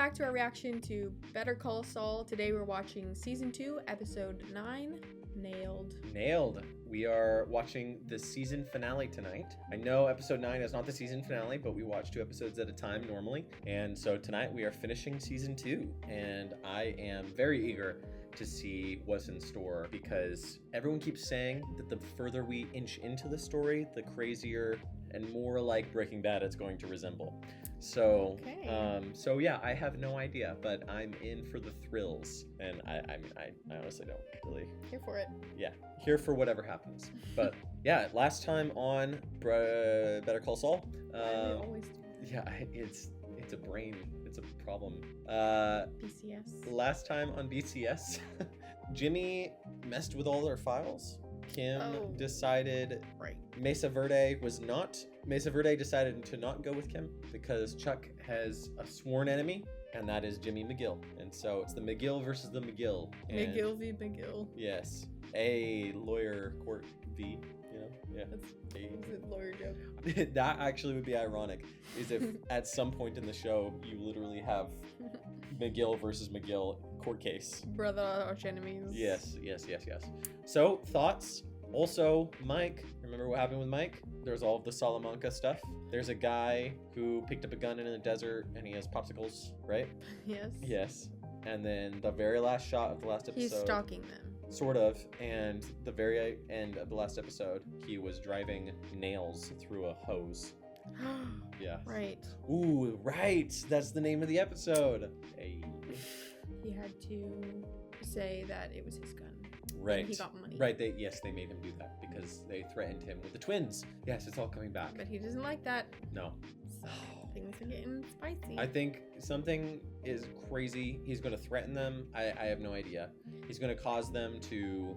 back to our reaction to Better Call Saul. Today we're watching Season 2, Episode 9, Nailed. Nailed. We are watching the season finale tonight. I know Episode 9 is not the season finale, but we watch 2 episodes at a time normally. And so tonight we are finishing Season 2, and I am very eager to see what's in store because everyone keeps saying that the further we inch into the story, the crazier and more like Breaking Bad it's going to resemble. So, Okay. So yeah, I have no idea, but I'm in for the thrills, and I honestly don't really. Here for it. Yeah, here for whatever happens. But yeah, last time on Better Call Saul. Why do they always do that? Yeah, it's a problem. BCS. Last time on BCS, Jimmy messed with all their files. Kim decided Right. Mesa Verde decided to not go with Kim because Chuck has a sworn enemy, and that is Jimmy McGill. And so it's the McGill versus the McGill. And McGill v. McGill. yes, a lawyer court v. You know, yeah. That's a lawyer joke. That actually would be ironic, is if at some point in the show you literally have McGill versus McGill court case. Brother arch enemies. Yes. So, thoughts? Also, Mike. Remember what happened with Mike? There's all of the Salamanca stuff. There's a guy who picked up a gun in the desert and he has popsicles, right? Yes. Yes. And then the very last shot of the last episode. He's stalking them. Sort of. And the very end of the last episode, he was driving nails through a hose. Yeah. Right. Ooh, right. That's the name of the episode. Hey. He had to say that it was his gun. Right. And he got money. Right. They made him do that because they threatened him with the twins. Yes, it's all coming back. But he doesn't like that. No. So things are getting spicy. I think something is crazy. He's going to threaten them. I have no idea. He's going to cause them to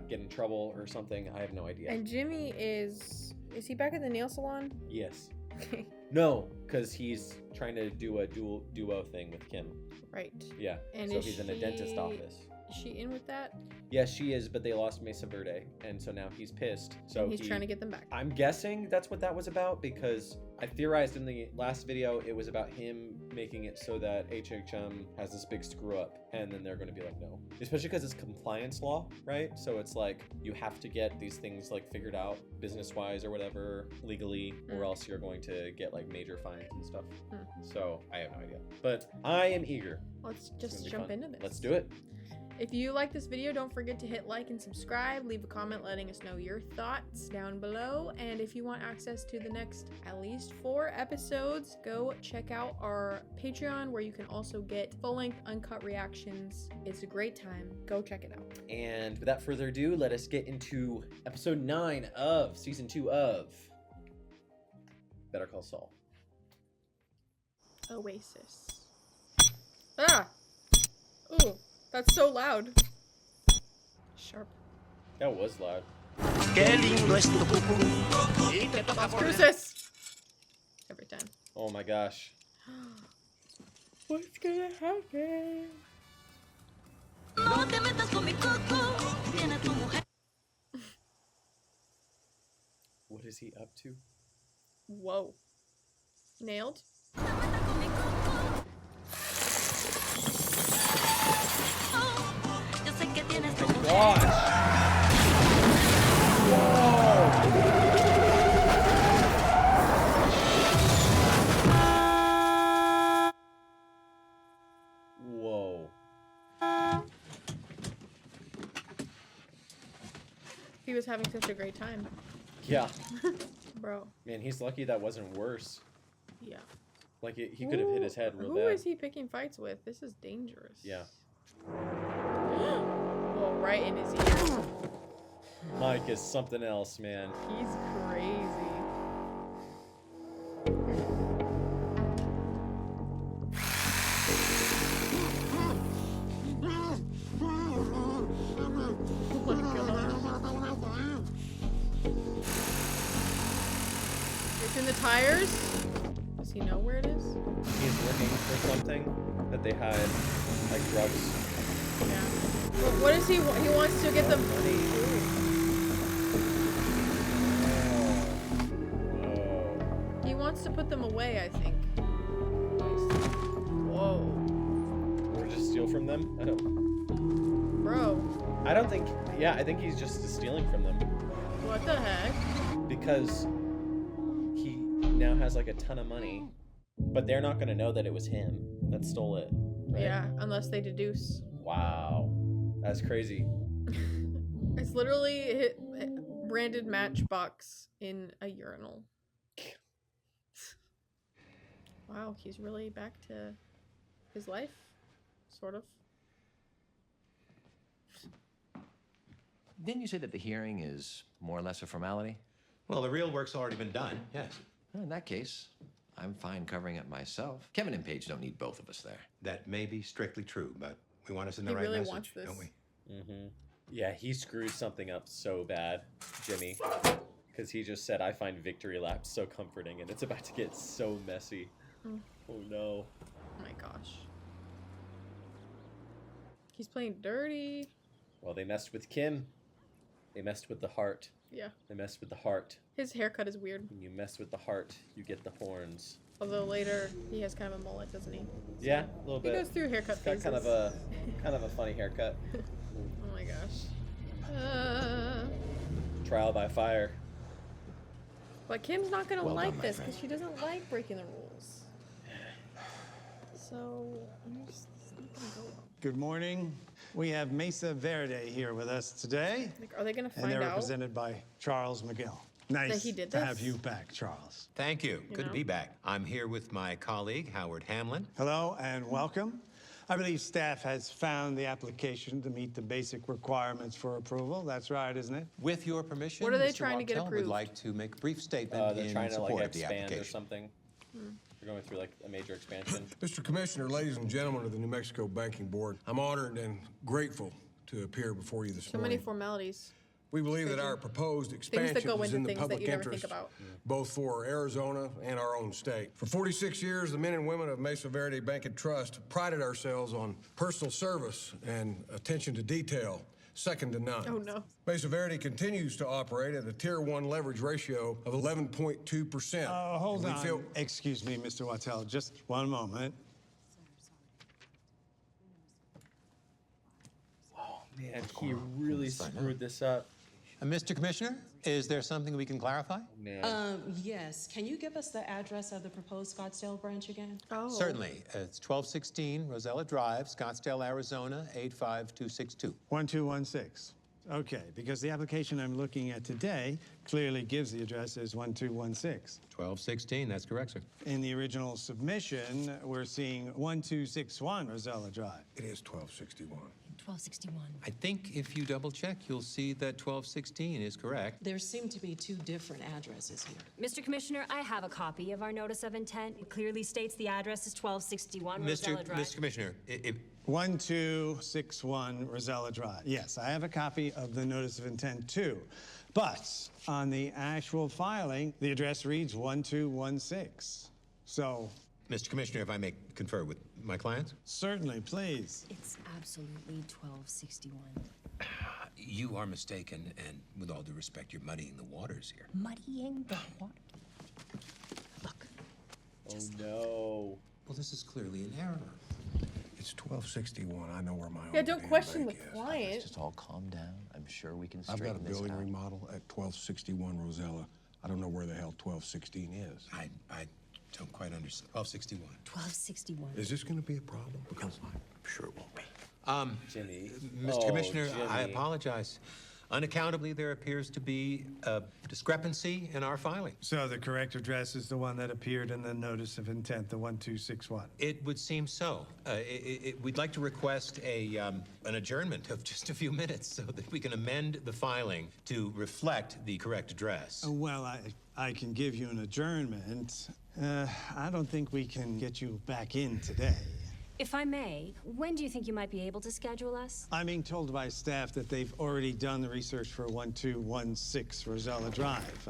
get in trouble or something. I have no idea. And Jimmy is he back at the nail salon? Yes. Okay. No, because he's trying to do a duo thing with Kim. Right. Yeah. And so is he's in a dentist office. Is she in with that? Yes, she is, but they lost Mesa Verde, and so now he's pissed. So And he's trying to get them back. I'm guessing that's what that was about because I theorized in the last video it was about him making it so that HHM has this big screw up, and then they're going to be like, no. Especially because it's compliance law, right? So it's like you have to get these things like figured out business-wise or whatever, legally, or else you're going to get like major fines and stuff. So I have no idea. But I am eager. Let's just jump into this. Let's do it. If you like this video, don't forget to hit like and subscribe. Leave a comment letting us know your thoughts down below. And if you want access to the next at least 4 episodes, go check out our Patreon where you can also get full-length uncut reactions. It's a great time. Go check it out. And without further ado, let us get into episode 9 of season 2 of Better Call Saul. Oasis. Ah! Ooh. That's so loud. Sharp. That was loud. Las Cruces. Every time. Oh my gosh. What's gonna happen? What is he up to? Whoa. Nailed? Gosh! Whoa. He was having such a great time. Yeah. Bro. Man, he's lucky that wasn't worse. Yeah. Like, he could have hit his head real bad. Who is he picking fights with? This is dangerous. Yeah. Well, right in his ear. Mike is something else, man. He's crazy. Oh my god. It's in the tires? Does he know where it is? He's looking for something that they hide, like drugs. Yeah. But what is he? He wants to get them. He wants to put them away, I think. What? Whoa. Or just steal from them? I don't. Bro. I don't think. Yeah, I think he's just stealing from them. What the heck? Because he now has like a ton of money, but they're not gonna know that it was him that stole it. Right? Yeah, unless they deduce. Wow. That's crazy. It's literally a branded matchbox in a urinal. Wow, he's really back to his life, sort of. Didn't you say that the hearing is more or less a formality? Well, the real work's already been done, yes. Well, in that case, I'm fine covering it myself. Kevin and Paige don't need both of us there. That may be strictly true, but we want to send He the right really message, wants this. don't we? Mm-hmm. Yeah, he screwed something up so bad, Jimmy. Because he just said, I find victory laps so comforting, and it's about to get so messy. Mm. Oh no. Oh my gosh. He's playing dirty. Well, they messed with Kim. They messed with the heart. Yeah. They messed with the heart. His haircut is weird. When you mess with the heart, you get the horns. Although later he has kind of a mullet, doesn't he? Yeah, a little He bit. goes through haircut He's got phases. kind of a funny haircut. Oh my gosh. Trial by fire. But Kim's not gonna Well done, like my this friend. because she doesn't like breaking the rules. So it's not gonna go well. Good morning. We have Mesa Verde here with us today, Like, are they gonna and find they're out? represented by Charles McGill. Nice he did to have this? you back, Charles. Thank you. You Good know? to be back. I'm here with my colleague, Howard Hamlin. Hello and welcome. I believe staff has found the application to meet the basic requirements for approval. That's right, isn't it? With your permission, What are they Mr. trying to get Wachtel approved? would like to make a brief statement They're in trying to like support of the expand or application. something. They're going through like a major expansion. Mr. Commissioner, ladies and gentlemen of the New Mexico Banking Board, I'm honored and grateful to appear before you this So many morning. formalities. We believe that our proposed Things expansion that go is into in the things that public you never think interest, about. both for Arizona and our own state. For 46 years, the men and women of Mesa Verde Bank and Trust prided ourselves on personal service and attention to detail, second to none. Oh no. Mesa Verde continues to operate at a Tier 1 leverage ratio of 11.2%. Hold We on. feel- Excuse me, Mr. Wachtel, just one moment. Man, he really screwed this up. Mr. Commissioner, is there something we can clarify? Man. Yes. Can you give us the address of the proposed Scottsdale branch again? Oh. Certainly. It's 1216 Rosella Drive, Scottsdale, Arizona, 85262. 1216. Okay, because the application I'm looking at today clearly gives the address as 1216. 1216, that's correct, sir. In the original submission, we're seeing 1261 Rosella Drive. It is 1261. 1261. I think if you double check, you'll see that 1216 is correct. There seem to be two different addresses here. Mr. Commissioner, I have a copy of our notice of intent. It clearly states the address is 1261 Rosella Drive. Mr. Commissioner, if 1261 Rosella Drive. Yes, I have a copy of the notice of intent too. But on the actual filing, the address reads 1216. So, Mr. Commissioner, if I may confer with my clients? certainly, please. It's absolutely 1261. You are mistaken, and with all due respect, you're muddying the waters here. Muddying the water. Look. Oh no. Well, this is clearly an error. It's 1261. I know where my Yeah, own don't damn question the bank is. client. Just all calm down. I'm sure we can I've got a straighten this building out. remodel at 1261 Rosella. I don't know where the hell 1216 is. I don't quite understand. 1261. 1261. Is this going to be a problem? Because I'm sure it won't be. Jimmy. Mr. Oh, Commissioner, I Jimmy. apologize. Unaccountably, there appears to be a discrepancy in our filing. So the correct address is the one that appeared in the notice of intent, the 1261. It would seem so. We'd like to request an adjournment of just a few minutes so that we can amend the filing to reflect the correct address. Well, I can give you an adjournment. I don't think we can get you back in today. If I may, when do you think you might be able to schedule us? I'm being told by staff that they've already done the research for 1216 Rosella Drive.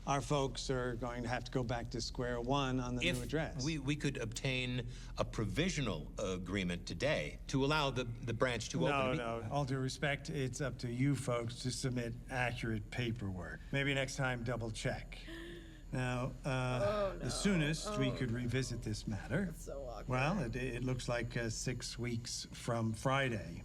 Our folks are going to have to go back to square one on the new address. We could obtain a provisional agreement today to allow the branch to open. No. All due respect, it's up to you folks to submit accurate paperwork. Maybe next time, double check. Now, the soonest we could revisit this matter So locker. Well, it looks like 6 weeks from Friday.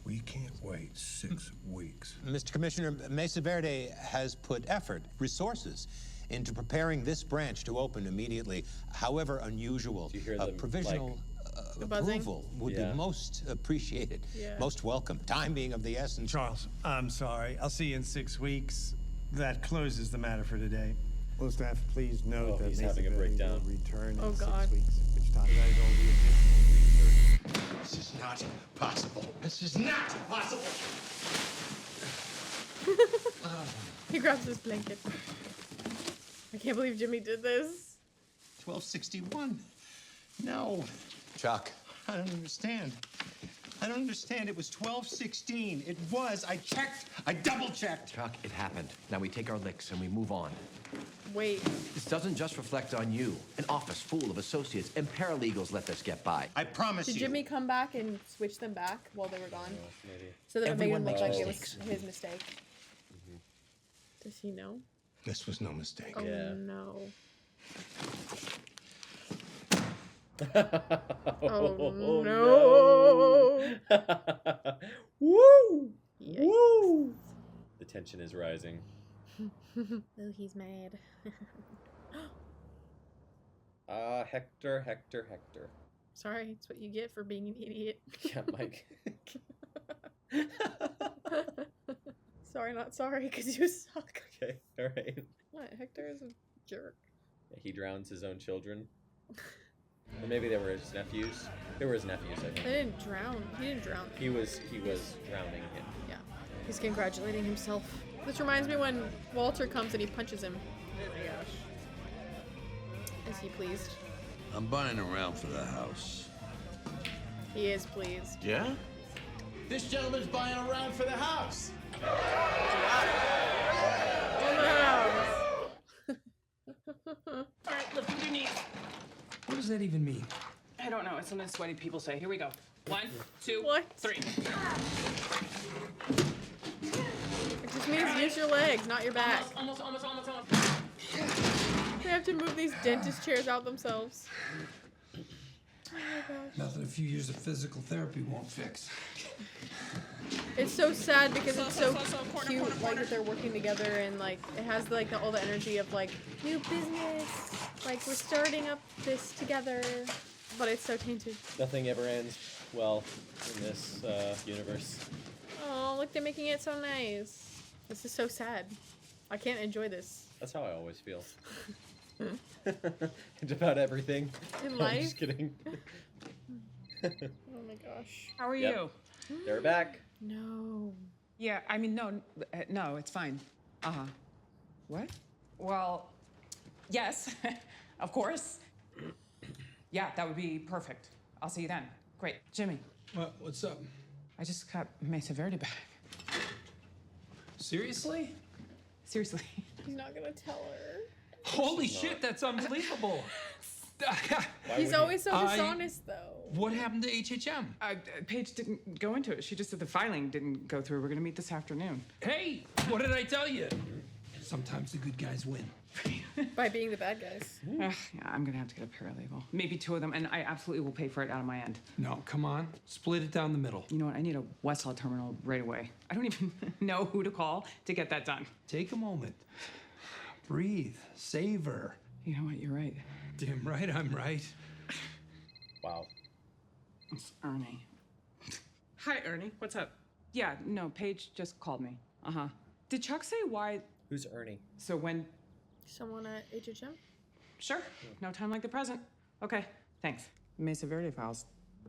We can't wait 6 weeks. Mr. Commissioner, Mesa Verde has put effort, resources, into preparing this branch to open immediately. However unusual, Do you hear a them, provisional buzzing? approval would Yeah. be most appreciated, most welcome. Time being of the essence. Charles, I'm sorry. I'll see you in 6 weeks. That closes the matter for today. Will staff please note Oh, that he's Mesa having a Verde breakdown. will return Oh, in God. 6 weeks, at which time that is all the additional research. This is not possible. This is not possible. He grabs his blanket. I can't believe Jimmy did this. 1261. No. Chuck. I don't understand. I don't understand. It was 1216. It was. I checked. I double checked. Chuck, it happened. Now we take our licks and we move on. Wait. This doesn't just reflect on you. An office full of associates and paralegals let this get by. I promise Did you. Jimmy come back and switch them back while they were gone? Maybe. So that it made Everyone him look makes like it was mistakes. his mistake. Does he know? This was no mistake. Oh Yeah. no. Oh, no. Woo! Yikes. Woo! The tension is rising. Oh, he's mad. Hector. Sorry, it's what you get for being an idiot. Yeah, Mike. Sorry, not sorry, because you suck. Okay, all right. What? Hector is a jerk. He drowns his own children. Or maybe they were his nephews. They were his nephews, I They think. didn't drown. He didn't drown. He was drowning him. Yeah. He's congratulating himself. This reminds me when Walter comes and he punches him. Oh my gosh. Is he pleased? I'm buying around for the house. He is pleased. Yeah? This gentleman's buying around for the house. On the house. All right, lift with your knees. What does that even mean? I don't know. It's something sweaty people say. Here we go. 1, 2, What? 3. It just means use your legs, not your back. Almost. They have to move these dentist chairs out themselves. Oh my gosh. Nothing a few years of physical therapy won't fix. It's so sad because it's so corner, cute, corner, like corner. that they're working together and like it has like all the energy of like new business, like we're starting up this together, but it's so tainted. Nothing ever ends well in this universe. Oh, look, they're making it so nice. This is so sad. I can't enjoy this. That's how I always feel. It's about everything. In I'm life? just kidding. Oh my gosh. How are Yep. you? They're back. No. Yeah, I mean, no, it's fine. Uh-huh. What? Well, yes, of course. Yeah, that would be perfect. I'll see you then. Great. Jimmy, What's up? I just got Mesa Verde back. Seriously? Seriously. He's not gonna tell her. Holy shit, that's unbelievable. He's always so dishonest though. What happened to HHM? Paige didn't go into it. She just said the filing didn't go through. We're gonna meet this afternoon. Hey, what did I tell you? Sometimes the good guys win. By being the bad guys. Yeah, I'm gonna have to get a paralegal. Maybe 2 of them, and I absolutely will pay for it out of my end. No, come on. Split it down the middle. You know what? I need a Westlaw terminal right away. I don't even know who to call to get that done. Take a moment. Breathe. Savor. You know what? You're right. Damn right I'm right. Wow. It's Ernie. Hi, Ernie. What's up? Yeah, no, Paige just called me. Uh-huh. Did Chuck say why? Who's Ernie? So when? Someone at HHM? Sure. No time like the present. Okay, thanks. Mesa Verde files.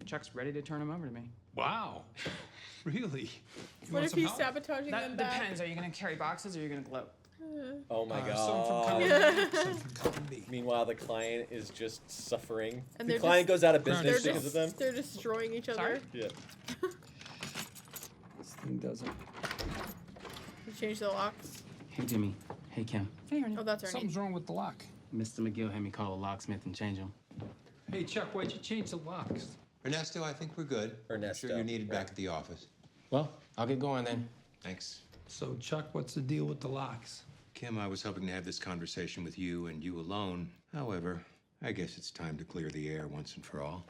Chuck's ready to turn them over to me. Wow. Really? You What want if some he's help? sabotaging them That back? depends. Are you gonna carry boxes or are you gonna gloat? Oh my Some from god. Kailyn, some from Kailyn. Meanwhile, the client is just suffering. And The they're client just- goes out of They're business because of them. just, they're destroying each other. Sorry? Yeah. This thing doesn't. You change the locks. Hey, Jimmy. Hey, Kim. Hey, Ernie. Oh, that's Ernie. Something's wrong with the lock. Mr. McGill had me call a locksmith and change them. Hey, Chuck, why'd you change the locks? Ernesto, I think we're good. Ernesto, I'm sure you're needed right. back at the office. Well, I'll get going then. Thanks. So, Chuck, what's the deal with the locks? Kim, I was hoping to have this conversation with you and you alone. However, I guess it's time to clear the air once and for all.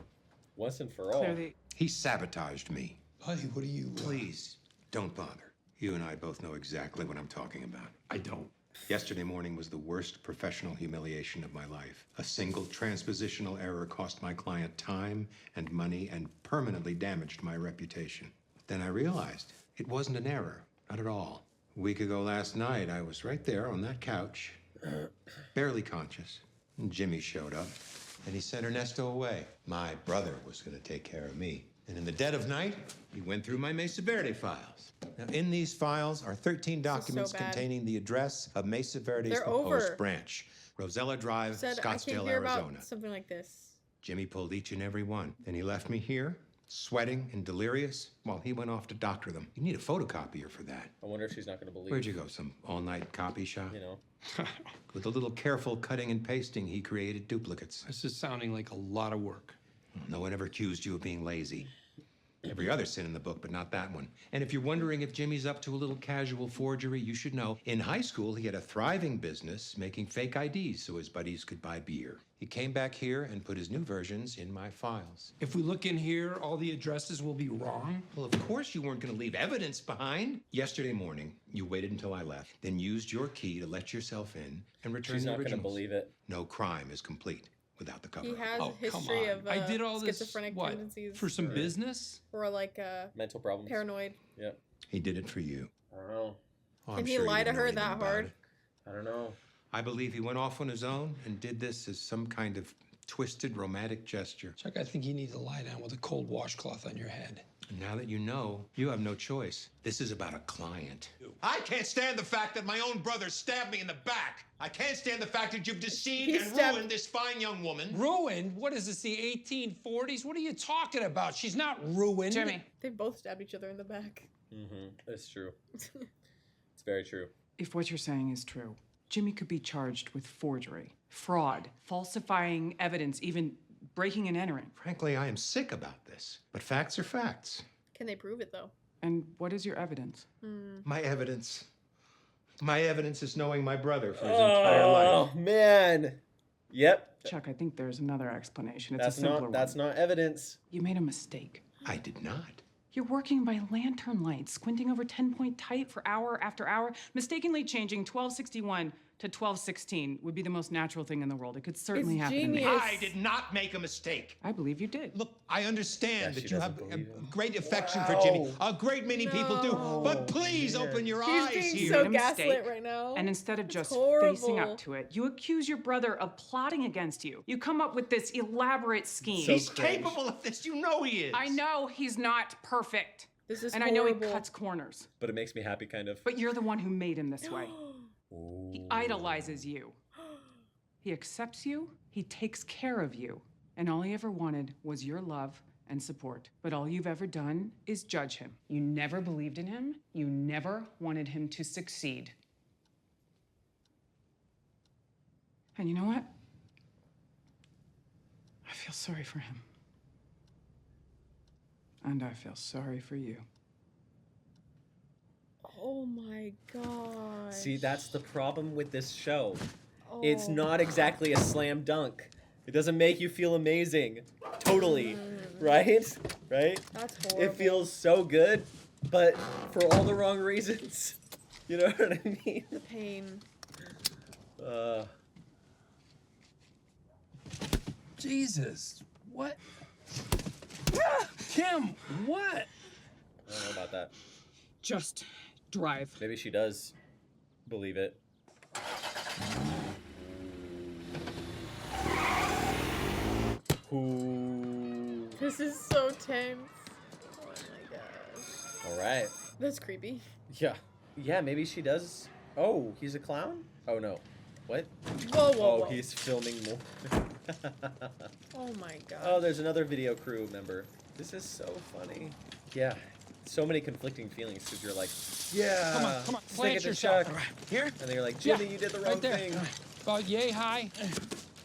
Once and for all. Clearly. He sabotaged me. Buddy, what are you... Please, don't bother. You and I both know exactly what I'm talking about. I don't. Yesterday morning was the worst professional humiliation of my life. A single transpositional error cost my client time and money and permanently damaged my reputation. Then I realized it wasn't an error, not at all. A week ago last night, I was right there on that couch, barely conscious, and Jimmy showed up, and he sent Ernesto away. My brother was going to take care of me. And in the dead of night, he went through my Mesa Verde files. Now, in these files are 13 documents bad. containing the address of Mesa Verde's They're proposed over. branch, Rosella Drive, Said, I can't Scottsdale, hear Arizona. about something like this. Jimmy pulled each and every one. Then he left me here, sweating and delirious, while he went off to doctor them. You need a photocopier for that. I wonder if she's not going to believe. Where'd you go? Some all-night copy shop? You know. With a little careful cutting and pasting, he created duplicates. This is sounding like a lot of work. No one ever accused you of being lazy. Every other sin in the book, but not that one. And if you're wondering if Jimmy's up to a little casual forgery, you should know. In high school, he had a thriving business making fake IDs so his buddies could buy beer. He came back here and put his new versions in my files. If we look in here, all the addresses will be wrong. Well, of course you weren't going to leave evidence behind. Yesterday morning, you waited until I left, then used your key to let yourself in and return She's the not going to originals. believe it. No crime is complete without the cover. He has Oh, a come history on. of I did all this, schizophrenic what, tendencies. for some business? Or like Mental problems. paranoid. Yeah. He did it for you. I don't know. Oh, Can I'm he sure you lie to didn't know her anything that about hard? it. I don't know. I believe he went off on his own and did this as some kind of twisted romantic gesture. Chuck, I think you need to lie down with a cold washcloth on your head. And now that you know, you have no choice. This is about a client. I can't stand the fact that my own brother stabbed me in the back. I can't stand the fact that you've deceived and ruined this fine young woman. Ruined? What is this, the 1840s? What are you talking about? She's not ruined. Jimmy. They both stabbed each other in the back. Mm-hmm. It's true. It's very true. If what you're saying is true, Jimmy could be charged with forgery, fraud, falsifying evidence, even breaking and entering. Frankly, I am sick about this. But facts are facts. Can they prove it though? And what is your evidence? My evidence. My evidence is knowing my brother for his entire life. Oh, man. Yep. Chuck, I think there's another explanation. It's That's a simpler not. That's one. not evidence. You made a mistake. I did not. You're working by lantern light, squinting over 10-point type for hour after hour. Mistakenly changing 1261 to 1216 would be the most natural thing in the world. It could certainly It's happen to me. genius. I did not make a mistake. I believe you did. Look, I understand Yeah, that she you have doesn't a believe him. great affection for Wow. Jimmy. A great many people do. But please open your He's eyes being here. so made a gaslit mistake, right now. And instead of It's just horrible. facing up to it, you accuse your brother of plotting against you. You come up with this elaborate scheme. So He's cringe. capable of this. You know he is. I know he's not perfect. This is And I know he horrible. cuts corners. But it makes me happy, kind of. But you're the one who made him this way. He idolizes you. He accepts you, he takes care of you, and all he ever wanted was your love and support. But all you've ever done is judge him. You never believed in him, you never wanted him to succeed. And you know what? I feel sorry for him. And I feel sorry for you. Oh my god. See, that's the problem with this show. Oh. It's not exactly a slam dunk. It doesn't make you feel amazing. Totally. Right? Right? That's horrible. It feels so good, but for all the wrong reasons. You know what I mean? The pain. Jesus, what? Kim, what? I don't know about that. Just drive. Maybe she does believe it. Ooh. This is so tense. Oh my gosh. All right. That's creepy. Yeah. Yeah, maybe she does. Oh, he's a clown? Oh, no. What? Whoa, whoa, Oh, whoa. he's filming more. Oh my god. Oh, there's another video crew member. This is so funny. Yeah. So many conflicting feelings because you're like, yeah. Come on, stick plant it to yourself. Chuck. Here? And then you're like, Jimmy, Yeah, you did the right wrong there. thing. About yay high.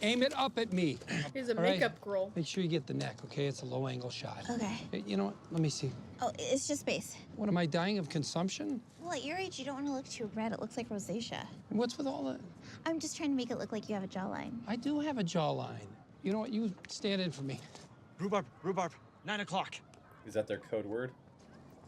Aim it up at me. He's a All right? makeup girl. Make sure you get the neck, okay? It's a low-angle shot. Okay. Hey, you know what? Let me see. Oh, it's just base. What, am I dying of consumption? Well, at your age, you don't want to look too red. It looks like rosacea. What's with all that? I'm just trying to make it look like you have a jawline. I do have a jawline. You know what? You stand in for me. Rhubarb, 9 o'clock. Is that their code word?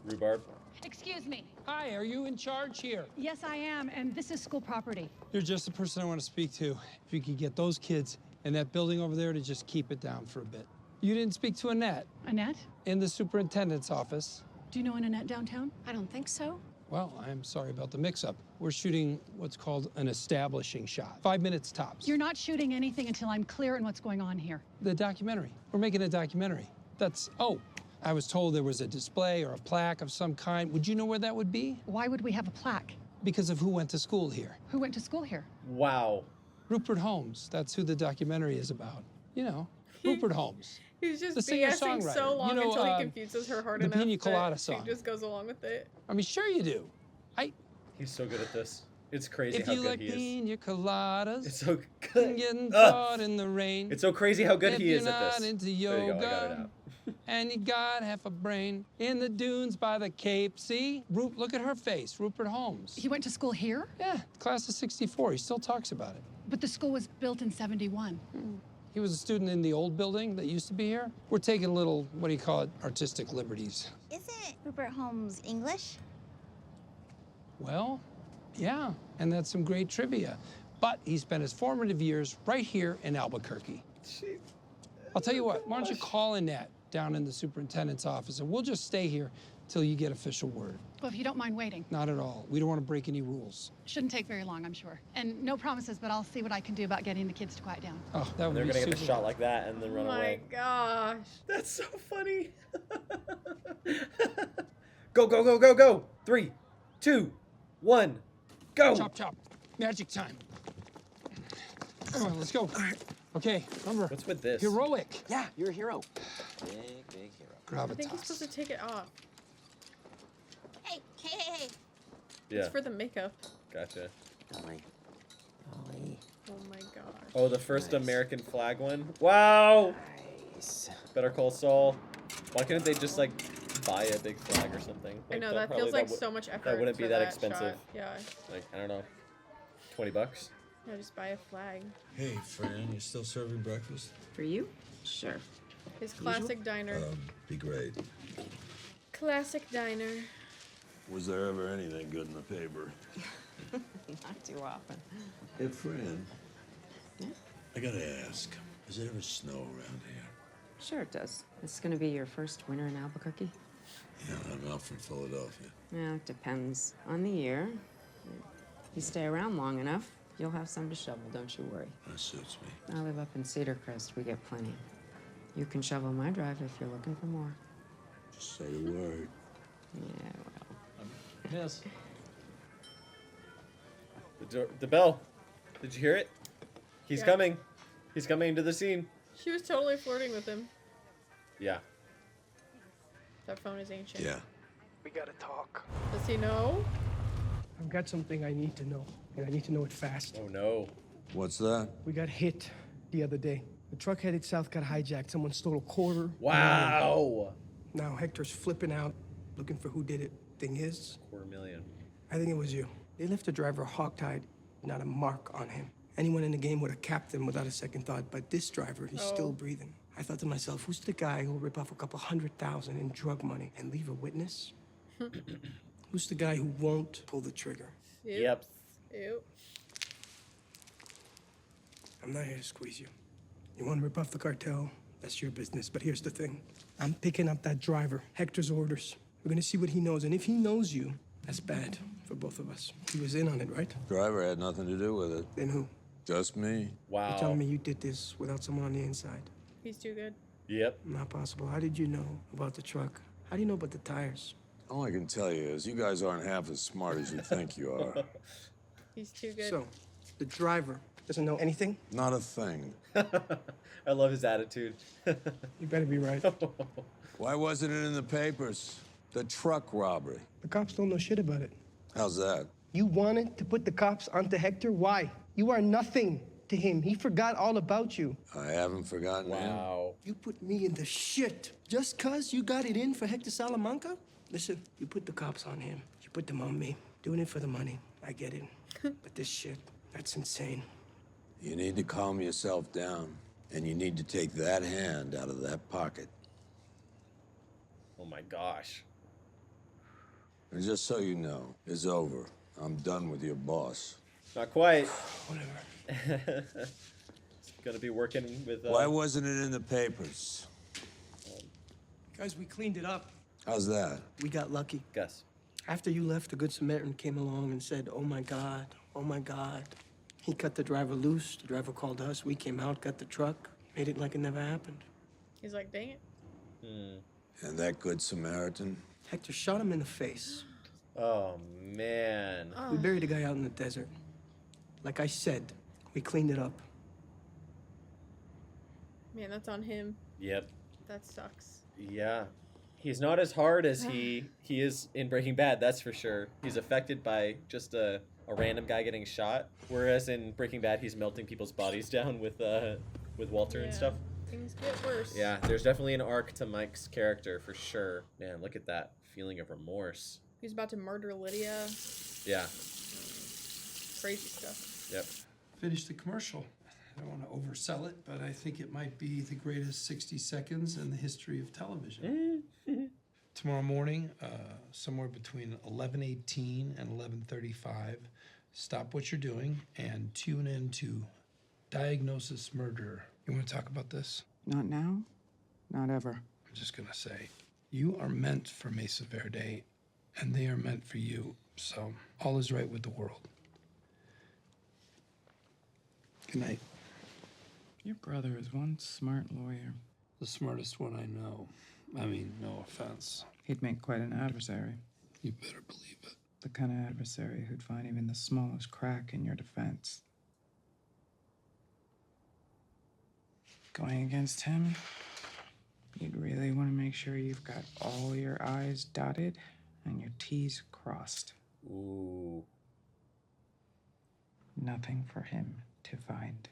Rhubarb? Excuse me. Hi, are you in charge here? Yes, I am, and this is school property. You're just the person I want to speak to. If you could get those kids in that building over there to just keep it down for a bit. You didn't speak to Annette? Annette? In the superintendent's office. Do you know an Annette downtown? I don't think so. Well, I'm sorry about the mix-up. We're shooting what's called an establishing shot. 5 minutes tops. You're not shooting anything until I'm clear on what's going on here. The documentary. We're making a documentary. That's, oh, I was told there was a display or a plaque of some kind. Would you know where that would be? Why would we have a plaque? Because of who went to school here. Who went to school here? Wow. Rupert Holmes. That's who the documentary is about. You know, Rupert Holmes. He's just The BSing singer-songwriter. so long You know, until he confuses her hard the enough Pina Colada that song. she just goes along with it. I mean, sure you do. He's so good at this. It's crazy If how you good like he is. pina coladas, It's so and good. getting Ugh. caught in the rain. It's so crazy how good if he you're is at not this. into There you go, I got it yoga, out. and you got half a brain in the dunes by the Cape. See, look at her face, Rupert Holmes. He went to school here? Yeah, class of '64. He still talks about it. But the school was built in 71. He was a student in the old building that used to be here. We're taking a little, what do you call it, artistic liberties. Isn't Rupert Holmes English? Well, yeah, and that's some great trivia. But he spent his formative years right here in Albuquerque. I'll tell you what, why don't you call Annette down in the superintendent's office, and we'll just stay here till you get official word. Well, if you don't mind waiting. Not at all. We don't want to break any rules. Shouldn't take very long, I'm sure. And no promises, but I'll see what I can do about getting the kids to quiet down. Oh, that would They're be gonna get the super. shot like that and then run Oh my away. gosh. That's so funny. Go, go, go, go, go. 3, 2, 1, go. Chop, chop. Magic time. Come on, let's go. Okay, remember. What's with this? Heroic. Yeah, you're a hero. Big hero. I think he's Gravitas. supposed to take it off. Hey, hey, hey, hey. Yeah, It's for the makeup. gotcha. Ollie. Ollie. Oh my gosh. Oh, the first Nice. American flag one. Wow. Nice. Better Call Saul. Why couldn't they just like buy a big flag or something? I Like, know, that that feels probably- like would- so much effort. That wouldn't be for that that expensive. shot. Yeah. Like, I don't know, $20. Yeah, just buy a flag. Hey, Fran, you still serving breakfast? For you? Sure. His classic diner. Be great. Classic diner. Was there ever anything good in the paper? Not too often. Hey, Fran. I gotta ask, does it ever snow around here? Sure it does. This is gonna be your first winter in Albuquerque? Yeah, I'm out from Philadelphia. Yeah, it depends on the year. If you stay around long enough, you'll have some to shovel, don't you worry. That suits me. I live up in Cedar Crest. We get plenty. You can shovel my drive if you're looking for more. Just say the word. Yeah, well. Yes. The bell. Did you hear it? He's Yeah. coming. He's coming into the scene. She was totally flirting with him. Yeah. That phone is ancient. Yeah. We gotta talk. Does he know? I've got something I need to know, and I need to know it fast. Oh no. What's that? We got hit the other day. The truck headed south got hijacked. Someone stole $250,000. Wow. Now Hector's flipping out, looking for who did it. Thing is, $250,000. I think it was you. They left the driver hogtied, not a mark on him. Anyone in the game would have capped him without a second thought, but this driver, he's still breathing. I thought to myself, who's the guy who'll rip off a couple $100,000 in drug money and leave a witness? Who's the guy who won't pull the trigger? Yep. Ew. I'm not here to squeeze you. You want to rip off the cartel? That's your business. But here's the thing. I'm picking up that driver, Hector's orders. We're gonna see what he knows, and if he knows you, that's bad for both of us. He was in on it, right? Driver had nothing to do with it. Then who? Just me. Wow. You're telling me you did this without someone on the inside? He's too good. Yep. Not possible. How did you know about the truck? How do you know about the tires? All I can tell you is you guys aren't half as smart as you think you are. He's too good. So, the driver doesn't know anything? Not a thing. I love his attitude. You better be right. Why wasn't it in the papers? The truck robbery. The cops don't know shit about it. How's that? You wanted to put the cops onto Hector? Why? You are nothing. to him. He forgot all about you. I haven't forgotten him. Wow. You put me in the shit just 'cause you got it in for Hector Salamanca? Listen, you put the cops on him. You put them on me. Doing it for the money. I get it. But this shit, that's insane. You need to calm yourself down, and you need to take that hand out of that pocket. Oh my gosh. And just so you know, it's over. I'm done with your boss. Not quite. Whatever. It's gonna be working with. Why wasn't it in the papers? Guys, we cleaned it up. How's that? We got lucky. Gus. After you left, the Good Samaritan came along and said, "Oh my God, oh my God." He cut the driver loose. The driver called us. We came out, got the truck, made it like it never happened. He's like, dang it. And that Good Samaritan? Hector shot him in the face. Oh man. We buried the guy out in the desert. Like I said, we cleaned it up. Man, that's on him. Yep. That sucks. Yeah. He's not as hard as he is in Breaking Bad, that's for sure. He's affected by just a random guy getting shot, whereas in Breaking Bad he's melting people's bodies down with Walter and stuff. Things get worse. Yeah, there's definitely an arc to Mike's character for sure. Man, look at that feeling of remorse. He's about to murder Lydia. Yeah. Crazy stuff. Yep. Finish the commercial. I don't want to oversell it, but I think it might be the greatest 60 seconds in the history of television. Tomorrow morning, somewhere between 11:18 and 11:35, stop what you're doing and tune in to Diagnosis Murder. You want to talk about this? Not now, not ever. I'm just going to say, you are meant for Mesa Verde, and they are meant for you. So all is right with the world. Good night. Your brother is one smart lawyer. The smartest one I know. I mean, no offense. He'd make quite an adversary. You better believe it. The kind of adversary who'd find even the smallest crack in your defense. Going against him, you'd really want to make sure you've got all your I's dotted and your T's crossed. Ooh. Nothing for him to find.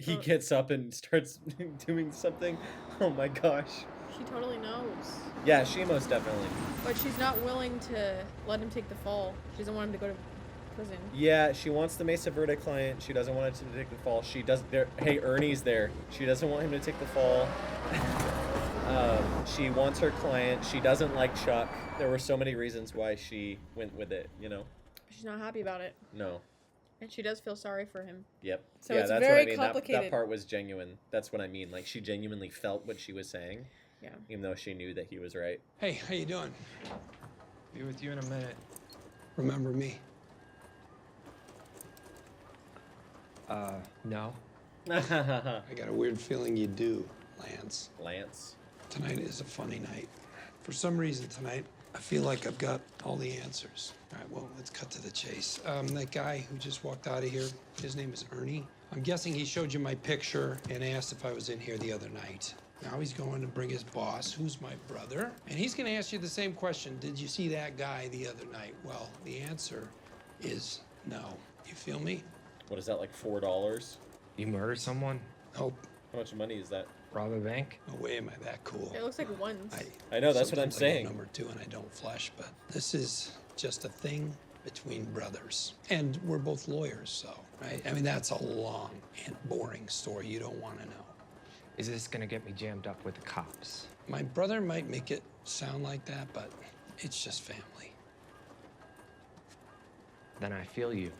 He gets up and starts doing something. Oh my gosh. She totally knows. Yeah, she most definitely. But she's not willing to let him take the fall. She doesn't want him to go to prison. Yeah, she wants the Mesa Verde client. She doesn't want him to take the fall. She does. Hey, Ernie's there. She doesn't want him to take the fall. She wants her client. She doesn't like Chuck. There were so many reasons why she went with it, you know? She's not happy about it. No. And she does feel sorry for him. Yep. So yeah, it's that's very what I mean. complicated. That part was genuine. That's what I mean. Like, she genuinely felt what she was saying. Yeah. Even though she knew that he was right. Hey, how you doing? Be with you in a minute. Remember me? No. I got a weird feeling you do, Lance. Lance? Tonight is a funny night. For some reason tonight, I feel like I've got all the answers. All right, well, let's cut to the chase. That guy who just walked out of here, his name is Ernie. I'm guessing he showed you my picture and asked if I was in here the other night. Now he's going to bring his boss, who's my brother, and he's going to ask you the same question. Did you see that guy the other night? Well, the answer is no. You feel me? What is that, like $4? You murdered someone? Nope. How much money is that? Rob a bank? No way am I that cool. It looks like ones. I know, that's what I'm Sometimes I go saying. number 2 and I don't flush, but this is just a thing between brothers. And we're both lawyers, so, right? I mean, that's a long and boring story you don't want to know. Is this gonna get me jammed up with the cops? My brother might make it sound like that, but it's just family. Then I feel you.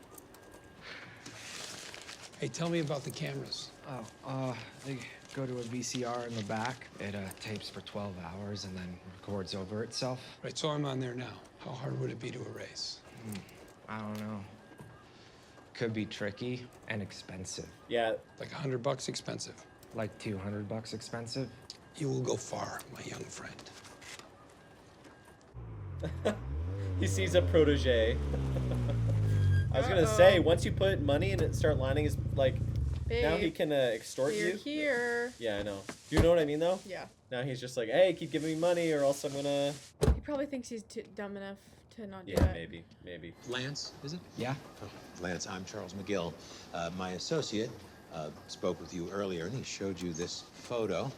Hey, tell me about the cameras. They go to a VCR in the back. It tapes for 12 hours and then records over itself. Right, so I'm on there now. How hard would it be to erase? I don't know. Could be tricky and expensive. Yeah. Like $100 expensive. Like $200 expensive? You will go far, my young friend. He sees a protege. I was gonna say, once you put money and it start lining his, like, now he can extort You're you. here. Yeah, I know. You know what I mean, though? Yeah. Now he's just like, hey, keep giving me money or else I'm gonna... He probably thinks he's dumb enough to not do Yeah, that. maybe. Lance, is it? Yeah. Lance, I'm Charles McGill. My associate spoke with you earlier, and he showed you this photo.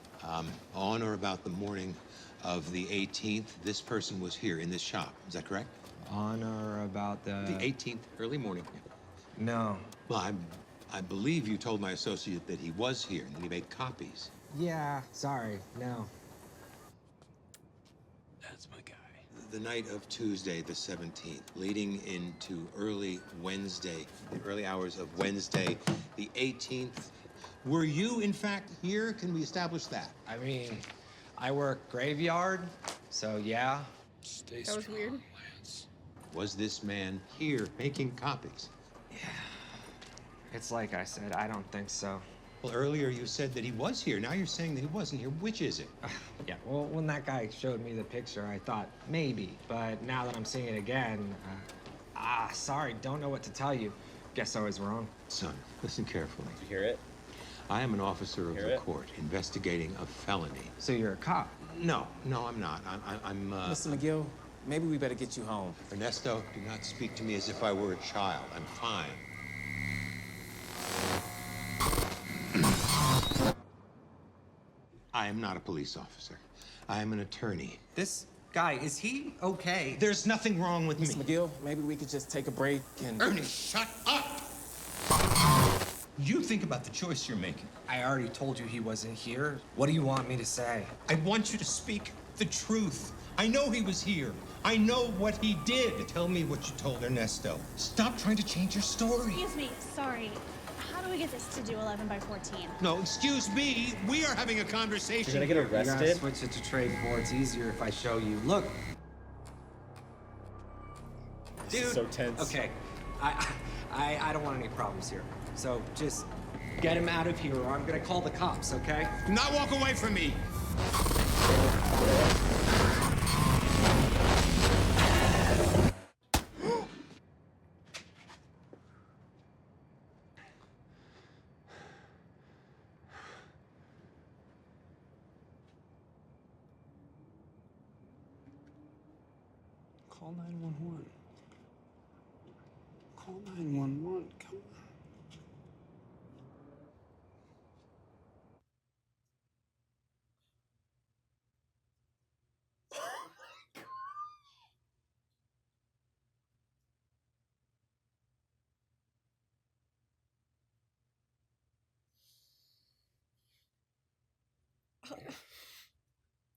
On or about the morning of the 18th, this person was here in this shop. Is that correct? On or about The 18th, early morning. No. Well, I believe you told my associate that he was here and that he made copies. Yeah, sorry, no. That's my guy. The night of Tuesday, the 17th, leading into early Wednesday, the early hours of Wednesday, the 18th. Were you, in fact, here? Can we establish that? I mean, I work graveyard, so yeah. Stay That was strong, weird. Lance. Was this man here making copies? It's like I said, I don't think so. Well, earlier you said that he was here. Now you're saying that he wasn't here. Which is it? Yeah, well, when that guy showed me the picture, I thought maybe. But now that I'm seeing it again, sorry, don't know what to tell you. Guess I was wrong. Son, listen carefully. Did you hear it? I am an officer of the court investigating a felony. So you're a cop? No, I'm not. I'm Mr. McGill, maybe we better get you home. Ernesto, do not speak to me as if I were a child. I'm fine. I am not a police officer. I am an attorney. This guy, is he okay? There's nothing wrong with Mr. me. McGill, maybe we could just take a break and... Ernie, shut up! You think about the choice you're making. I already told you he wasn't here. What do you want me to say? I want you to speak the truth. I know he was here. I know what he did. Tell me what you told Ernesto. Stop trying to change your story. Excuse me, sorry. How do we get this to do 11 by 14? No, excuse me. We are having a conversation. You're gonna get You gotta arrested? switch it to trade for. It's easier if I show you. Look. This is so tense. Okay, I don't want any problems here. So just get him out of here, or I'm gonna call the cops. Okay? Do not walk away from me. Call 911. Call 911. Come on.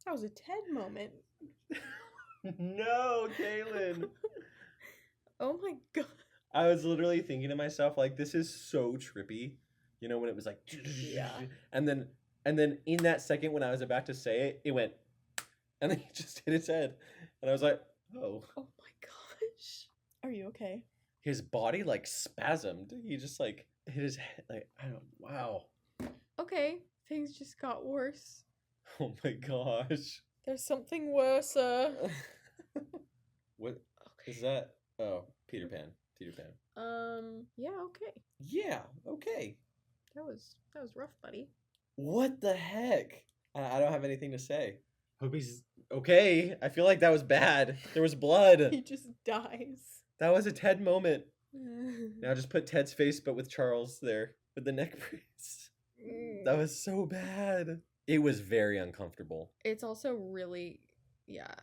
That was a Ted moment. No, Kailyn. Oh my god. I was literally thinking to myself, like, this is so trippy. You know, when it was like, Yeah. and then in that second when I was about to say it, it went, and then he just hit his head, and I was like, oh. Oh my gosh. Are you okay? His body like spasmed. He just like hit his head. Like, I don't. Wow. Okay. Things just got worse. Oh my gosh. There's something worse. What is that? Oh, Peter Pan. Peter Pan. Yeah, okay. Yeah. Okay. That was rough, buddy. What the heck? I don't have anything to say. Hope he's okay. I feel like that was bad. There was blood. He just dies. That was a Ted moment. Now just put Ted's face, but with Charles there with the neck brace. That was so bad. It was very uncomfortable. It's also really, yeah.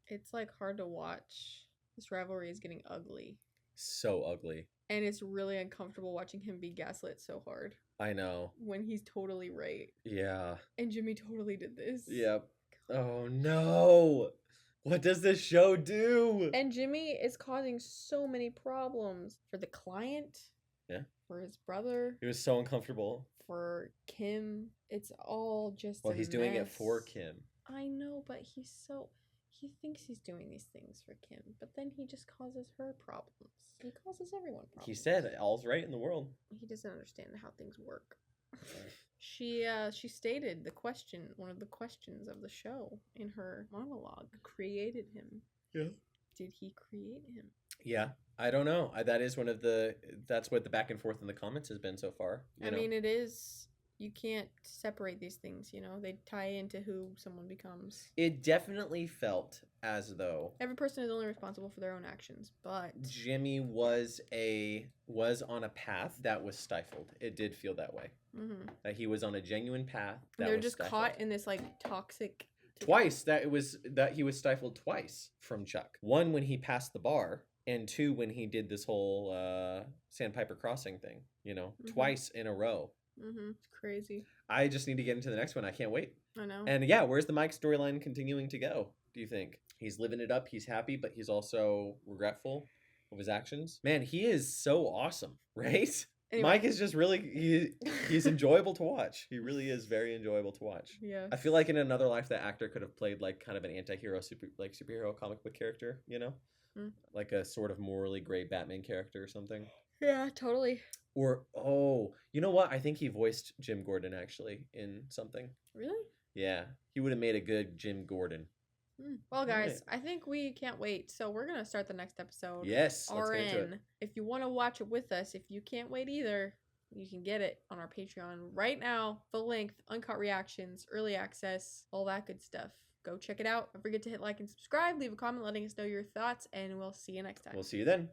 It's like hard to watch. This rivalry is getting ugly. So ugly. And it's really uncomfortable watching him be gaslit so hard. I know. When he's totally right. Yeah. And Jimmy totally did this. Yep. Oh no. What does this show do? And Jimmy is causing so many problems for the client. Yeah. For his brother. It was so uncomfortable. For Kim. It's all just Well, a he's doing it mess. for Kim. I know, but he thinks he's doing these things for Kim, but then he just causes her problems. He causes everyone problems. He said all's right in the world. He doesn't understand how things work. She stated one of the questions of the show in her monologue. Created him. Yeah. Did he create him? Yeah. I don't know. That's what the back and forth in the comments has been so far. I mean, it is. You can't separate these things, you know? They tie into who someone becomes. It definitely felt as though Every person is only responsible for their own actions, but Jimmy was on a path that was stifled. It did feel that way. That he was on a genuine path that they're was just stifled. caught in this like toxic. Twice that he was stifled twice from Chuck. One when he passed the bar, and two when he did this whole Sandpiper Crossing thing. You know, twice in a row. It's crazy. I just need to get into the next one. I can't wait. I know. And yeah, where's the Mike storyline continuing to go? Do you think he's living it up? He's happy, but he's also regretful of his actions. Man, he is so awesome, right? Anyway. Mike is just really he's enjoyable to watch. He really is very enjoyable to watch. Yeah. I feel like in another life that actor could have played like kind of an anti-hero superhero comic book character, you know? Like a sort of morally gray Batman character or something. Yeah, totally. Or you know what? I think he voiced Jim Gordon actually in something. Really? Yeah. He would have made a good Jim Gordon. Well, guys, I think we can't wait. So we're going to start the next episode. Yes, let's get into it. If you want to watch it with us, if you can't wait either, you can get it on our Patreon right now. Full length, uncut reactions, early access, all that good stuff. Go check it out. Don't forget to hit like and subscribe. Leave a comment letting us know your thoughts, and we'll see you next time. We'll see you then.